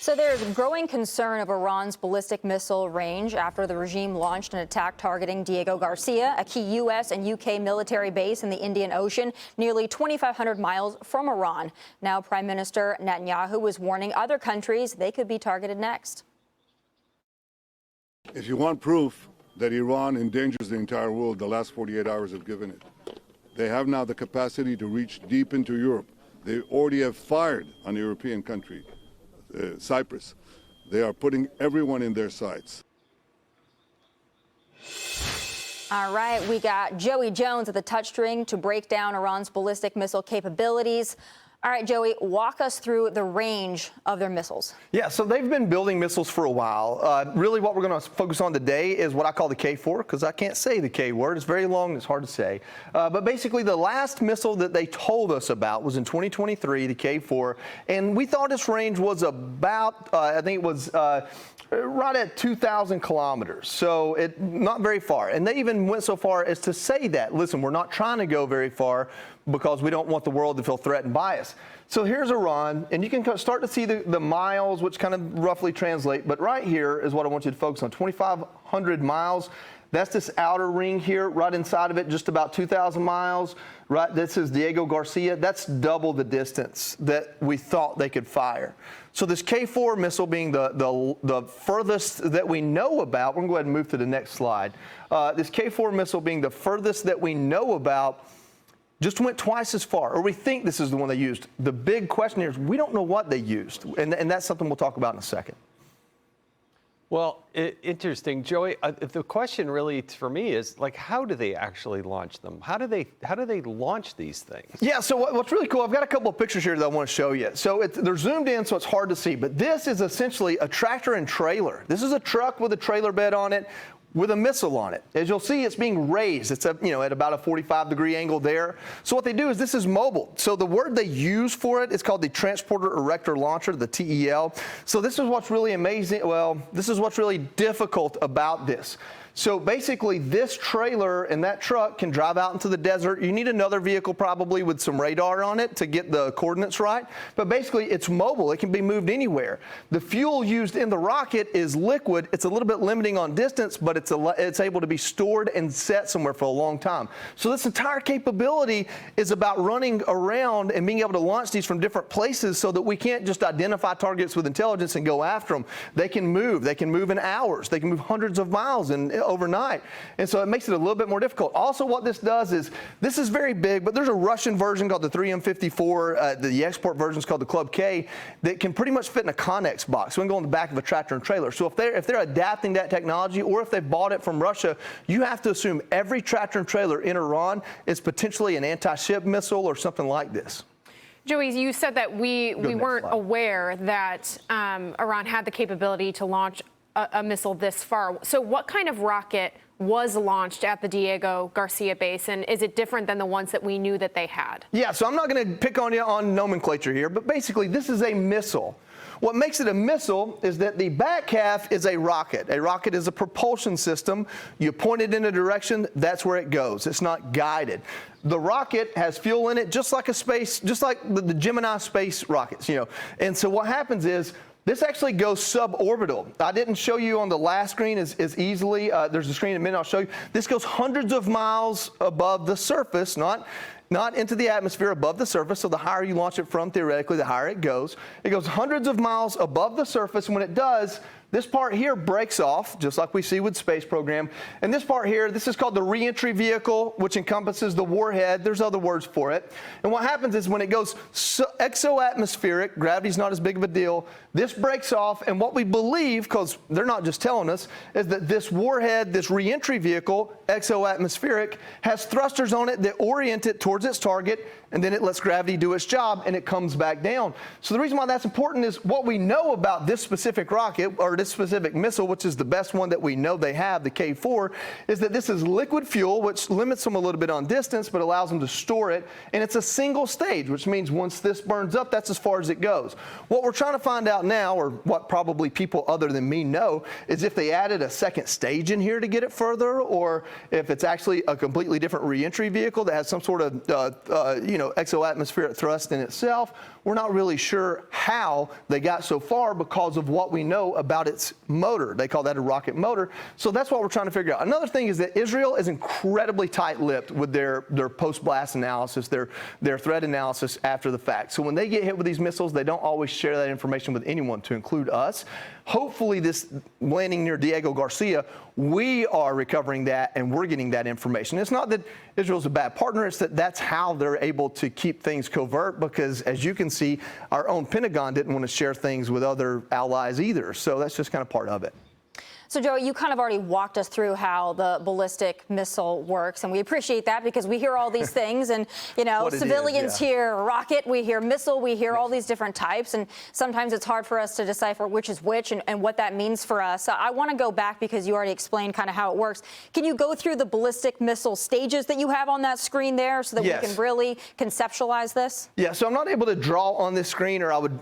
So there's growing concern of Iran's ballistic missile range after the regime launched an attack targeting Diego Garcia, a key U.S. and U.K. military base in the Indian Ocean, nearly 2,500 miles from Iran. Now Prime Minister Netanyahu is warning other countries they could be targeted next. If you want proof that Iran endangers the entire world, the last 48 hours have given it. They have now the capacity to reach deep into Europe. They already have fired on a European country. Cyprus. They are putting everyone in their sights. All right, we got Joey Jones at the touchstring to break down Iran's ballistic missile capabilities. All right, Joey, walk us through the range of their missiles. Yeah, so they've been building missiles for a while. Really what we're going to focus on today is what I call the K4, because I can't say the K word. It's very long and it's hard to say. But basically, the last missile that they told us about was in 2023, the K4. And we thought its range was about, I think it was right at 2,000 kilometers. So not very far. And they even went so far as to say that, listen, we're not trying to go very far because we don't want the world to feel threatened by us. So here's Iran, and you can start to see the miles, which kind of roughly translate. But right here is what I want you to focus on, 2,500 miles. That's this outer ring here, right inside of it, just about 2,000 miles. Right, this is Diego Garcia. That's double the distance that we thought they could fire. So this K4 missile being the furthest that we know about, we're going to go ahead and move to the next slide. This K4 missile being the furthest that we know about, just went twice as far, or we think this is the one they used. The big question here is we don't know what they used, and that's something we'll talk about in a second. Well, interesting, Joey. The question really for me is, like, how do they actually launch them? How do they launch these things? Yeah, so what's really cool, I've got a couple of pictures here that I want to show you. So they're zoomed in, so it's hard to see, but this is essentially a tractor and trailer. This is a truck with a trailer bed on it, with a missile on it. As you'll see, it's being raised. It's at about a 45-degree angle there. So what they do is this is mobile. So the word they use for it is called the Transporter Erector Launcher, the TEL. So this is what's really amazing. Well, this is what's really difficult about this. So basically, this trailer and that truck can drive out into the desert. You need another vehicle probably with some radar on it to get the coordinates right. But basically, it's mobile. It can be moved anywhere. The fuel used in the rocket is liquid. It's a little bit limiting on distance, but it's able to be stored and set somewhere for a long time. So this entire capability is about running around and being able to launch these from different places so that we can't just identify targets with intelligence and go after them. They can move. They can move in hours. They can move hundreds of miles overnight. And so it makes it a little bit more difficult. Also, what this does is, this is very big, but there's a Russian version called the 3M54, the export version is called the Club K, that can pretty much fit in a Connex box. So it can go in the back of a tractor and trailer. So if they're adapting that technology, or if they bought it from Russia, you have to assume every tractor and trailer in Iran is potentially an anti-ship missile or something like this. Joey, you said that we weren't aware that Iran had the capability to launch a missile this far. So what kind of rocket was launched at the Diego Garcia base, and is it different than the ones that we knew that they had? Yeah, so I'm not going to pick on you on nomenclature here, but basically this is a missile. What makes it a missile is that the back half is a rocket. A rocket is a propulsion system. You point it in a direction, that's where it goes. It's not guided. The rocket has fuel in it, just like the Gemini space rockets, And so what happens is, this actually goes suborbital. I didn't show you on the last screen as easily. There's a screen in a minute I'll show you. This goes hundreds of miles above the surface, not into the atmosphere, above the surface. So the higher you launch it from, theoretically, the higher it goes. It goes hundreds of miles above the surface, and when it does, this part here breaks off, just like we see with space program. And this part here, this is called the reentry vehicle, which encompasses the warhead. There's other words for it. And what happens is when it goes exoatmospheric, gravity's not as big of a deal, this breaks off. And what we believe, because they're not just telling us, is that this warhead, this reentry vehicle, exoatmospheric, has thrusters on it that orient it towards its target, and then it lets gravity do its job, and it comes back down. So the reason why that's important is what we know about this specific rocket, or this specific missile, which is the best one that we know they have, the K4, is that this is liquid fuel, which limits them a little bit on distance, but allows them to store it. And it's a single stage, which means once this burns up, that's as far as it goes. What we're trying to find out now, or what probably people other than me know, is if they added a second stage in here to get it further, or if it's actually a completely different reentry vehicle that has some sort of exoatmospheric thrust in itself. we're not really sure how they got so far because of what we know about its motor. They call that a rocket motor. So that's what we're trying to figure out. Another thing is that Israel is incredibly tight-lipped with their post-blast analysis, their threat analysis after the fact. So when they get hit with these missiles, they don't always share that information with anyone, to include us. Hopefully this landing near Diego Garcia, we are recovering that and we're getting that information. It's not that Israel's a bad partner, it's that that's how they're able to keep things covert, because as you can see, our own Pentagon didn't want to share things with other allies either. So that's just kind of part of it. So, Joey, you kind of already walked us through how the ballistic missile works, and we appreciate that because we hear all these things, and, you know, civilians hear rocket, we hear missile, we hear all these different types, and sometimes it's hard for us to decipher which is which and what that means for us. So I want to go back because you already explained kind of how it works. Can you go through the ballistic missile stages that you have on that screen there so that we can really conceptualize this? Yeah, so I'm not able to draw on this screen, or I would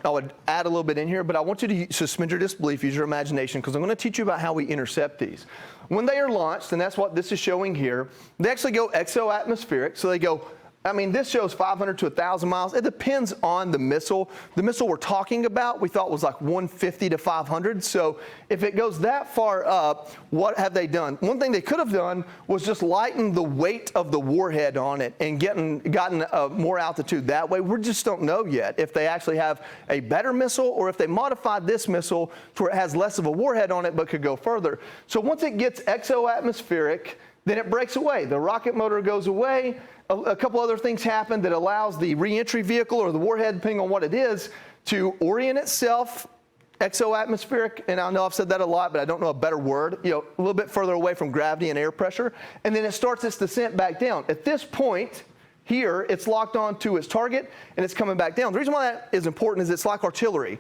add a little bit in here, but I want you to suspend your disbelief, use your imagination, because I'm going to teach you about how we intercept these. When they are launched, and that's what this is showing here, they actually go exo-atmospheric. So they go, I mean, this shows 500 to 1,000 miles. It depends on the missile. The missile we're talking about, we thought was like 150 to 500. So if it goes that far up, what have they done? One thing they could have done was just lighten the weight of the warhead on it and gotten more altitude that way. We just don't know yet if they actually have a better missile or if they modified this missile to where it has less of a warhead on it but could go further. So once it gets exo-atmospheric, then it breaks away. The rocket motor goes away. A couple other things happen that allows the reentry vehicle or the warhead, depending on what it is, to orient itself exo-atmospheric, and I know I've said that a lot, but I don't know a better word, you know, a little bit further away from gravity and air pressure, and then it starts its descent back down. At this point here, it's locked on to its target, and it's coming back down. The reason why that is important is it's like artillery.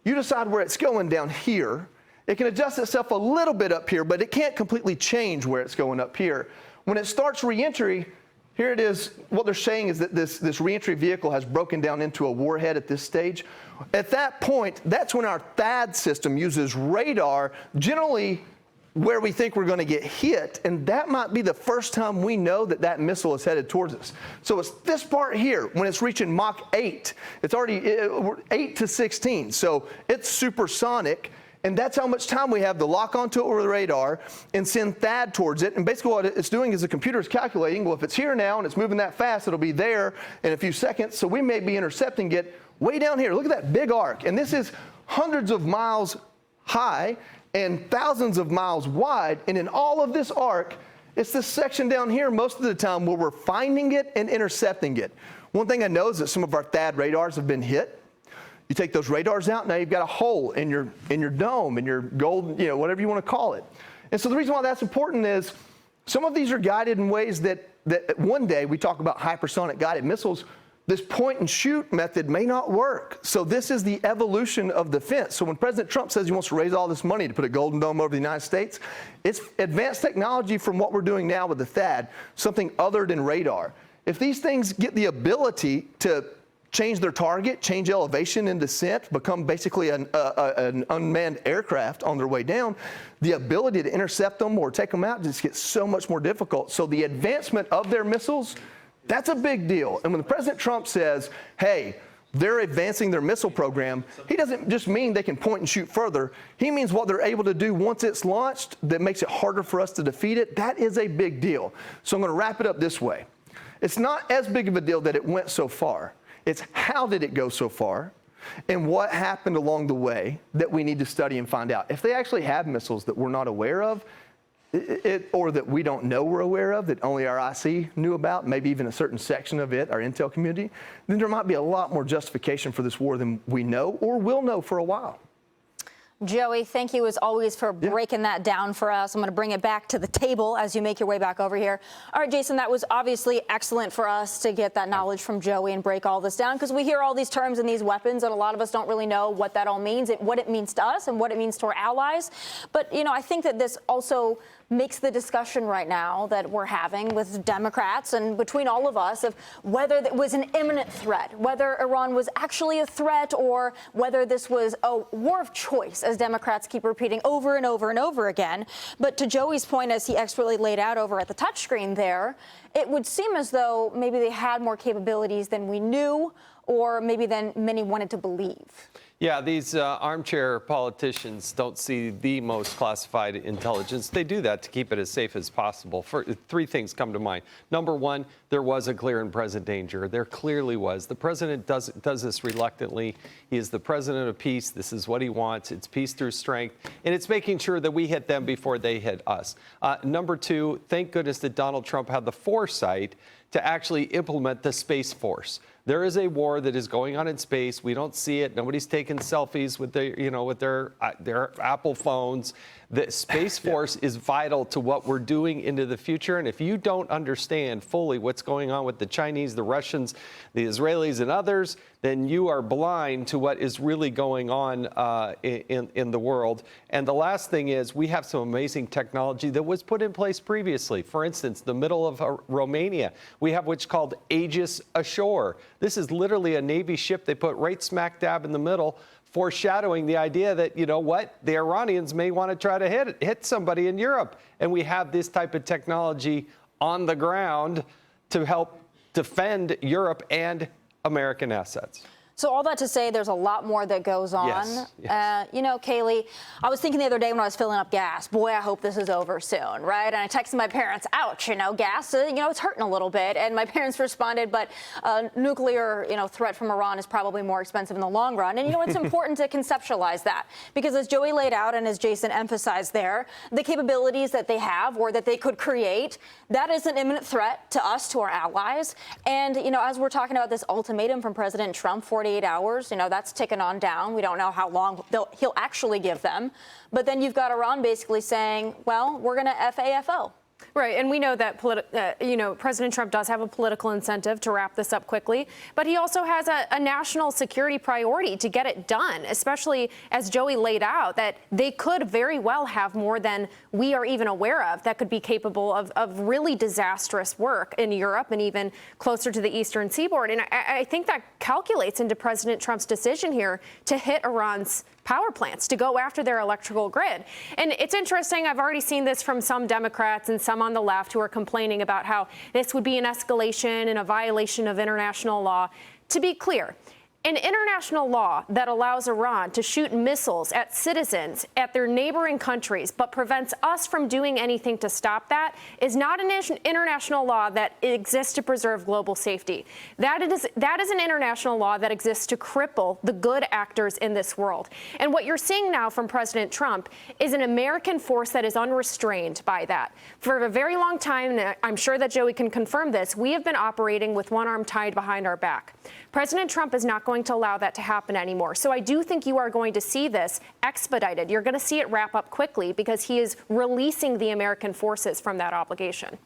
You decide where it's going down here. It can adjust itself a little bit up here, but it can't completely change where it's going up here. When it starts reentry, here it is. What they're saying is that this reentry vehicle has broken down into a warhead at this stage. At that point, that's when our THAAD system uses radar, generally where we think we're going to get hit, and that might be the first time we know that that missile is headed towards us. So it's this part here, when it's reaching Mach 8. It's already 8 to 16, so it's supersonic. And that's how much time we have to lock onto it with the radar and send THAAD towards it. And basically what it's doing is the computer is calculating, well, if it's here now and it's moving that fast, it'll be there in a few seconds. So we may be intercepting it way down here. Look at that big arc. And this is hundreds of miles high and thousands of miles wide. And in all of this arc, it's this section down here most of the time where we're finding it and intercepting it. One thing I know is that some of our THAAD radars have been hit. You take those radars out, now you've got a hole in your dome, in your gold, you know, whatever you want to call it. And so the reason why that's important is some of these are guided in ways that one day we talk about hypersonic guided missiles. This point and shoot method may not work. So this is the evolution of defense. So when President Trump says he wants to raise all this money to put a golden dome over the United States, it's advanced technology from what we're doing now with the THAAD, something other than radar. If these things get the ability to change their target, change elevation and descent, become basically an unmanned aircraft on their way down, the ability to intercept them or take them out just gets so much more difficult. So the advancement of their missiles, that's a big deal. And when President Trump says, hey, they're advancing their missile program, he doesn't just mean they can point and shoot further. He means what they're able to do once it's launched that makes it harder for us to defeat it. That is a big deal. So I'm going to wrap it up this way. It's not as big of a deal that it went so far. It's how did it go so far and what happened along the way that we need to study and find out. If they actually have missiles that we're not aware of, or that we don't know we're aware of, that only our IC knew about, maybe even a certain section of it, our intel community, then there might be a lot more justification for this war than we know or will know for a while. Joey, thank you as always for breaking that down for us. I'm going to bring it back to the table as you make your way back over here. All right, Jason, that was obviously excellent for us to get that knowledge from Joey and break all this down, because we hear all these terms and these weapons and a lot of us don't really know what that all means, what it means to us and what it means to our allies. But, you know, I think that this also makes the discussion right now that we're having with Democrats and between all of us of whether it was an imminent threat, whether Iran was actually a threat, or whether this was a war of choice, as Democrats keep repeating over and over and over again. But to Joey's point, as he expertly laid out over at the touchscreen there, it would seem as though maybe they had more capabilities than we knew, or maybe than many wanted to believe. Yeah, these armchair politicians don't see the most classified intelligence. They do that to keep it as safe as possible. Three things come to mind. Number one, there was a clear and present danger. There clearly was. The president does this reluctantly. He is the president of peace. This is what he wants. It's peace through strength. And it's making sure that we hit them before they hit us. Number two, thank goodness that Donald Trump had the foresight to actually implement the Space Force. There is a war that is going on in space. We don't see it. Nobody's taking selfies with their Apple phones. The Space Force is vital to what we're doing into the future. And if you don't understand fully what's going on with the Chinese, the Russians, the Israelis, and others, then you are blind to what is really going on in the world. And the last thing is we have some amazing technology that was put in place previously. For instance, the middle of Romania, we have what's called Aegis Ashore. This is literally a Navy ship they put right smack dab in the middle, foreshadowing the idea that, you know what, the Iranians may want to try to hit somebody in Europe. And we have this type of technology on the ground to help defend Europe and American assets. So all that to say, there's a lot more that goes on. Yes. Kayleigh, I was thinking the other day when I was filling up gas, boy, I hope this is over soon, right? And I texted my parents, ouch, gas, it's hurting a little bit. And my parents responded, but nuclear, threat from Iran is probably more expensive in the long run. And, it's important to conceptualize that because as Joey laid out and as Jason emphasized there, the capabilities that they have or that they could create, that is an imminent threat to us, to our allies. And, as we're talking about this ultimatum from President Trump, 48 hours, that's ticking on down. We don't know how long he'll actually give them. But then you've got Iran basically saying, well, we're going to FAFO. Right, and we know that President Trump does have a political incentive to wrap this up quickly, but he also has a national security priority to get it done, especially as Joey laid out, that they could very well have more than we are even aware of that could be capable of really disastrous work in Europe and even closer to the eastern seaboard. And I think that calculates into President Trump's decision here to hit Iran's power plants, to go after their electrical grid. And it's interesting, I've already seen this from some Democrats and some on the left who are complaining about how this would be an escalation and a violation of international law. To be clear, an international law that allows Iran to shoot missiles at citizens at their neighboring countries but prevents us from doing anything to stop that is not an international law that exists to preserve global safety. That is an international law that exists to cripple the good actors in this world. And what you're seeing now from President Trump is an American force that is unrestrained by that. For a very long time, and I'm sure that Joey can confirm this, we have been operating with one arm tied behind our back. President Trump is not going to allow that to happen anymore. So I do think you are going to see this expedited. You're going to see it wrap up quickly because he is releasing the American forces from that obligation.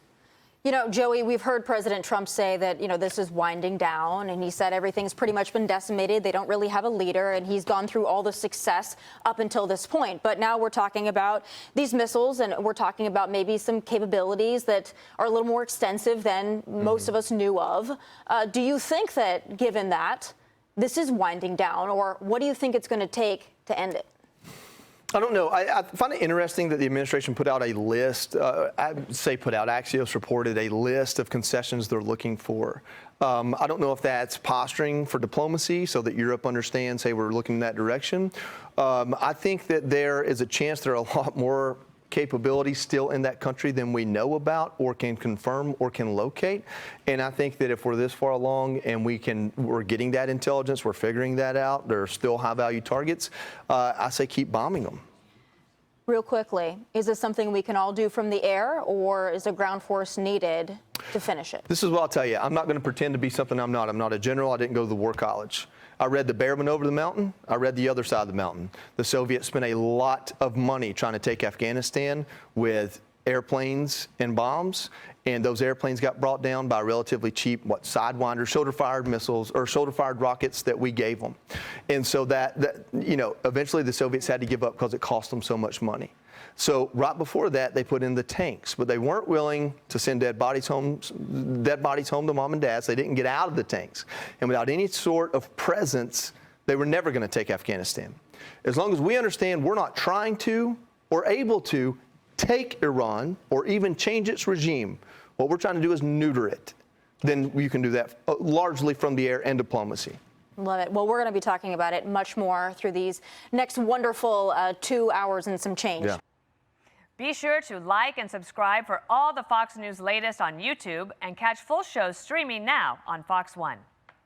Joey, we've heard President Trump say that, this is winding down, and he said everything's pretty much been decimated. They don't really have a leader, and he's gone through all the success up until this point. But now we're talking about these missiles, and we're talking about maybe some capabilities that are a little more extensive than most of us knew of. Do you think that, given that, this is winding down, or what do you think it's going to take to end it? I don't know. I find it interesting that the administration put out a list, Axios reported a list of concessions they're looking for. I don't know if that's posturing for diplomacy so that Europe understands, hey, we're looking in that direction. I think that there is a chance there are a lot more capabilities still in that country than we know about or can confirm or can locate. And I think that if we're this far along and we're getting that intelligence, we're figuring that out, there are still high value targets, I say keep bombing them. Real quickly, is this something we can all do from the air, or is a ground force needed to finish it? This is what I'll tell you. I'm not going to pretend to be something I'm not. I'm not a general. I didn't go to the war college. I read The Bearman Over the Mountain. I read The Other Side of the Mountain. The Soviets spent a lot of money trying to take Afghanistan with airplanes and bombs, and those airplanes got brought down by relatively cheap, Sidewinder, shoulder-fired missiles or shoulder-fired rockets that we gave them. And so eventually the Soviets had to give up because it cost them so much money. So right before that, they put in the tanks, but they weren't willing to send dead bodies home to mom and dads. They didn't get out of the tanks. And without any sort of presence, they were never going to take Afghanistan. As long as we understand we're not trying to or able to take Iran or even change its regime, what we're trying to do is neuter it. Then you can do that largely from the air and diplomacy. Love it. Well, we're going to be talking about it much more through these next wonderful 2 hours and some change. Yeah. Be sure to like and subscribe for all the Fox News latest on YouTube and catch full shows streaming now on Fox One.